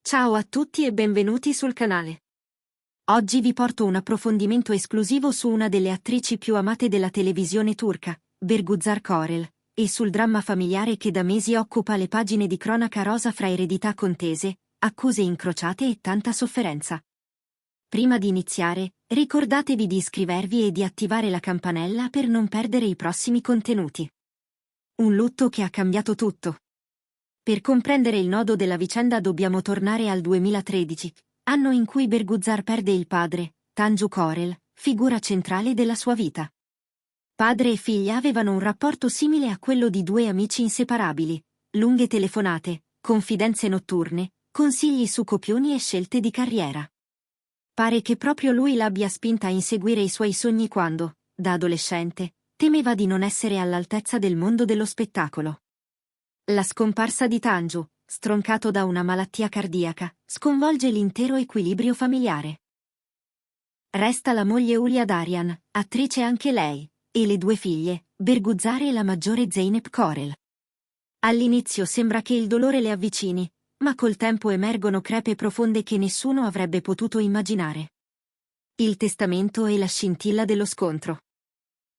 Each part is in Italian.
Ciao a tutti e benvenuti sul canale. Oggi vi porto un approfondimento esclusivo su una delle attrici più amate della televisione turca, Bergüzar Korel, e sul dramma familiare che da mesi occupa le pagine di cronaca rosa fra eredità contese, accuse incrociate e tanta sofferenza. Prima di iniziare, ricordatevi di iscrivervi e di attivare la campanella per non perdere i prossimi contenuti. Un lutto che ha cambiato tutto. Per comprendere il nodo della vicenda dobbiamo tornare al 2013, anno in cui Bergüzar perde il padre, Tanju Korel, figura centrale della sua vita. Padre e figlia avevano un rapporto simile a quello di due amici inseparabili, lunghe telefonate, confidenze notturne, consigli su copioni e scelte di carriera. Pare che proprio lui l'abbia spinta a inseguire i suoi sogni quando, da adolescente, temeva di non essere all'altezza del mondo dello spettacolo. La scomparsa di Tanju, stroncato da una malattia cardiaca, sconvolge l'intero equilibrio familiare. Resta la moglie Hülya Daryan, attrice anche lei, e le due figlie, Bergüzar e la maggiore Zeynep Korel. All'inizio sembra che il dolore le avvicini, ma col tempo emergono crepe profonde che nessuno avrebbe potuto immaginare. Il testamento e la scintilla dello scontro.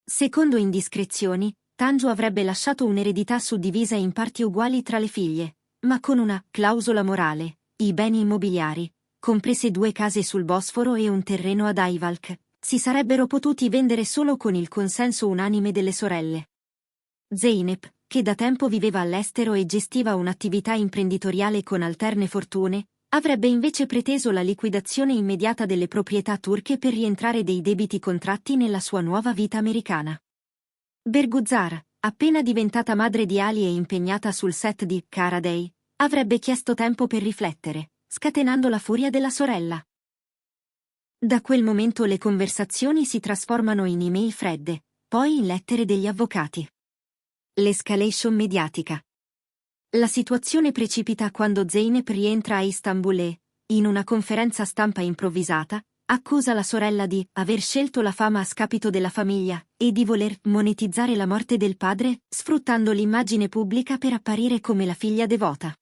Secondo indiscrezioni, Tanju avrebbe lasciato un'eredità suddivisa in parti uguali tra le figlie, ma con una clausola morale: i beni immobiliari, comprese 2 case sul Bosforo e un terreno ad Ayvalık, si sarebbero potuti vendere solo con il consenso unanime delle sorelle. Zeynep, che da tempo viveva all'estero e gestiva un'attività imprenditoriale con alterne fortune, avrebbe invece preteso la liquidazione immediata delle proprietà turche per rientrare dei debiti contratti nella sua nuova vita americana. Bergüzar, appena diventata madre di Ali e impegnata sul set di Kara Day, avrebbe chiesto tempo per riflettere, scatenando la furia della sorella. Da quel momento le conversazioni si trasformano in email fredde, poi in lettere degli avvocati. L'escalation mediatica. La situazione precipita quando Zeynep rientra a Istanbul e, in una conferenza stampa improvvisata, accusa la sorella di aver scelto la fama a scapito della famiglia e di voler monetizzare la morte del padre, sfruttando l'immagine pubblica per apparire come la figlia devota.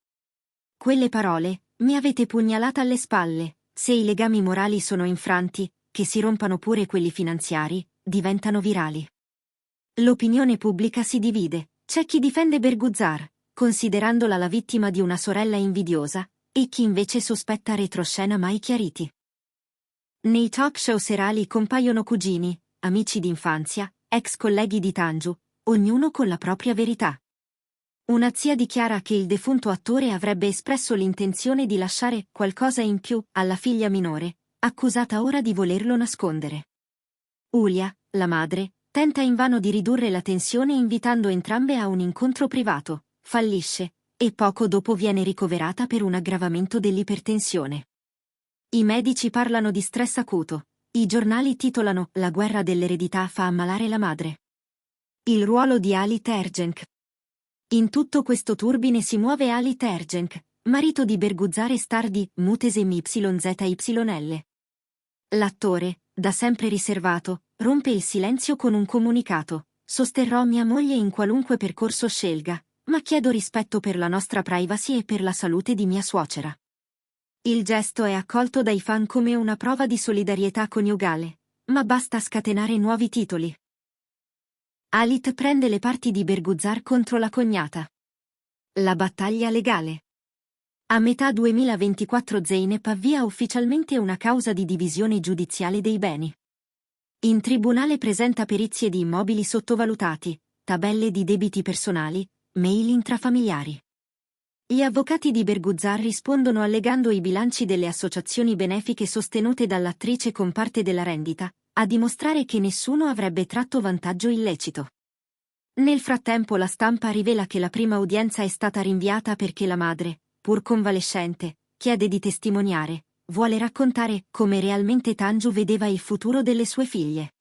Quelle parole: "Mi avete pugnalata alle spalle, se i legami morali sono infranti, che si rompano pure quelli finanziari", diventano virali. L'opinione pubblica si divide, c'è chi difende Bergüzar, considerandola la vittima di una sorella invidiosa, e chi invece sospetta retroscena mai chiariti. Nei talk show serali compaiono cugini, amici d'infanzia, ex colleghi di Tanju, ognuno con la propria verità. Una zia dichiara che il defunto attore avrebbe espresso l'intenzione di lasciare qualcosa in più alla figlia minore, accusata ora di volerlo nascondere. Hülya, la madre, tenta invano di ridurre la tensione invitando entrambe a un incontro privato, fallisce, e poco dopo viene ricoverata per un aggravamento dell'ipertensione. I medici parlano di stress acuto, i giornali titolano "La guerra dell'eredità fa ammalare la madre". Il ruolo di Ali Tergenk. In tutto questo turbine si muove Ali Tergenk, marito di Bergüzar e star di Muhteşem YZYL. L'attore, da sempre riservato, rompe il silenzio con un comunicato: "Sosterrò mia moglie in qualunque percorso scelga, ma chiedo rispetto per la nostra privacy e per la salute di mia suocera". Il gesto è accolto dai fan come una prova di solidarietà coniugale, ma basta scatenare nuovi titoli. Halit prende le parti di Bergüzar contro la cognata. La battaglia legale. A metà 2024 Zeynep avvia ufficialmente una causa di divisione giudiziale dei beni. In tribunale presenta perizie di immobili sottovalutati, tabelle di debiti personali, mail intrafamiliari. Gli avvocati di Bergüzar rispondono allegando i bilanci delle associazioni benefiche sostenute dall'attrice con parte della rendita, a dimostrare che nessuno avrebbe tratto vantaggio illecito. Nel frattempo la stampa rivela che la prima udienza è stata rinviata perché la madre, pur convalescente, chiede di testimoniare, vuole raccontare come realmente Tanju vedeva il futuro delle sue figlie.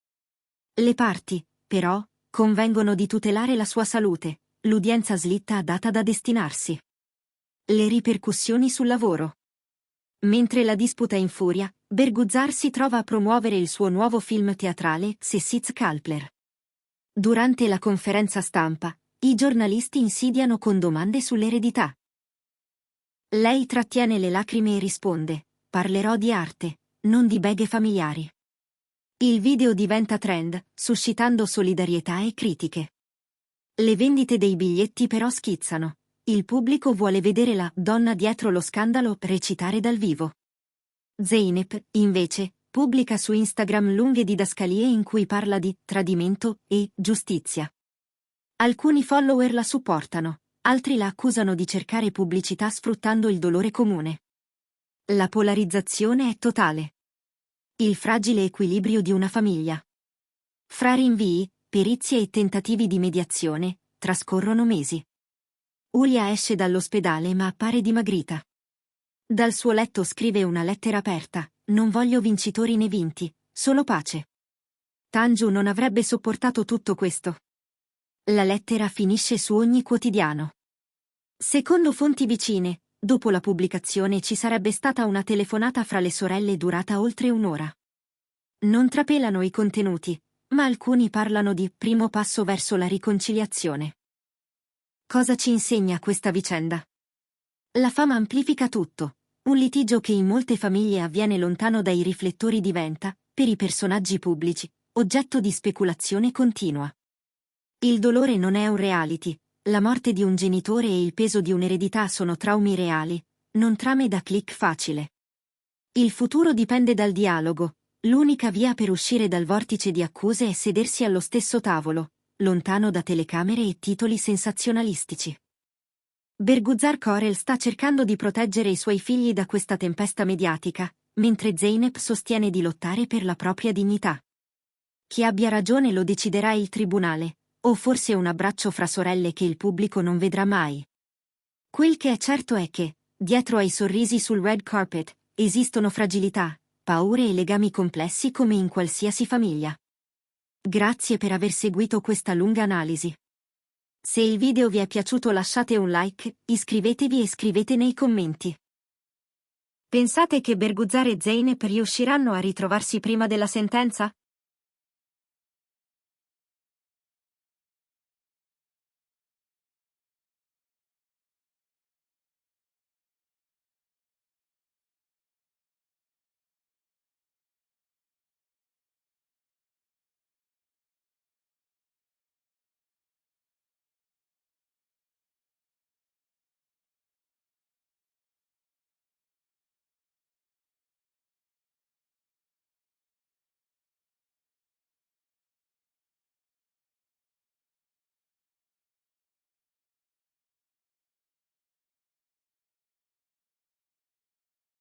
Le parti, però, convengono di tutelare la sua salute, l'udienza slitta a data da destinarsi. Le ripercussioni sul lavoro. Mentre la disputa infuria, Bergüzar si trova a promuovere il suo nuovo film teatrale, Sessiz Kalpler. Durante la conferenza stampa, i giornalisti insidiano con domande sull'eredità. Lei trattiene le lacrime e risponde: parlerò di arte, non di beghe familiari. Il video diventa trend, suscitando solidarietà e critiche. Le vendite dei biglietti però schizzano. Il pubblico vuole vedere la donna dietro lo scandalo recitare dal vivo. Zeynep, invece, pubblica su Instagram lunghe didascalie in cui parla di tradimento e giustizia. Alcuni follower la supportano, altri la accusano di cercare pubblicità sfruttando il dolore comune. La polarizzazione è totale. Il fragile equilibrio di una famiglia. Fra rinvii, perizie e tentativi di mediazione, trascorrono mesi. Ulia esce dall'ospedale ma appare dimagrita. Dal suo letto scrive una lettera aperta: non voglio vincitori né vinti, solo pace. Tanju non avrebbe sopportato tutto questo. La lettera finisce su ogni quotidiano. Secondo fonti vicine, dopo la pubblicazione ci sarebbe stata una telefonata fra le sorelle durata oltre un'ora. Non trapelano i contenuti, ma alcuni parlano di primo passo verso la riconciliazione. Cosa ci insegna questa vicenda? La fama amplifica tutto. Un litigio che in molte famiglie avviene lontano dai riflettori diventa, per i personaggi pubblici, oggetto di speculazione continua. Il dolore non è un reality, la morte di un genitore e il peso di un'eredità sono traumi reali, non trame da click facile. Il futuro dipende dal dialogo, l'unica via per uscire dal vortice di accuse è sedersi allo stesso tavolo, lontano da telecamere e titoli sensazionalistici. Berguzar Korel sta cercando di proteggere i suoi figli da questa tempesta mediatica, mentre Zeynep sostiene di lottare per la propria dignità. Chi abbia ragione lo deciderà il tribunale, o forse un abbraccio fra sorelle che il pubblico non vedrà mai. Quel che è certo è che, dietro ai sorrisi sul red carpet, esistono fragilità, paure e legami complessi come in qualsiasi famiglia. Grazie per aver seguito questa lunga analisi. Se il video vi è piaciuto lasciate un like, iscrivetevi e scrivete nei commenti. Pensate che Berguzar e Zeynep riusciranno a ritrovarsi prima della sentenza?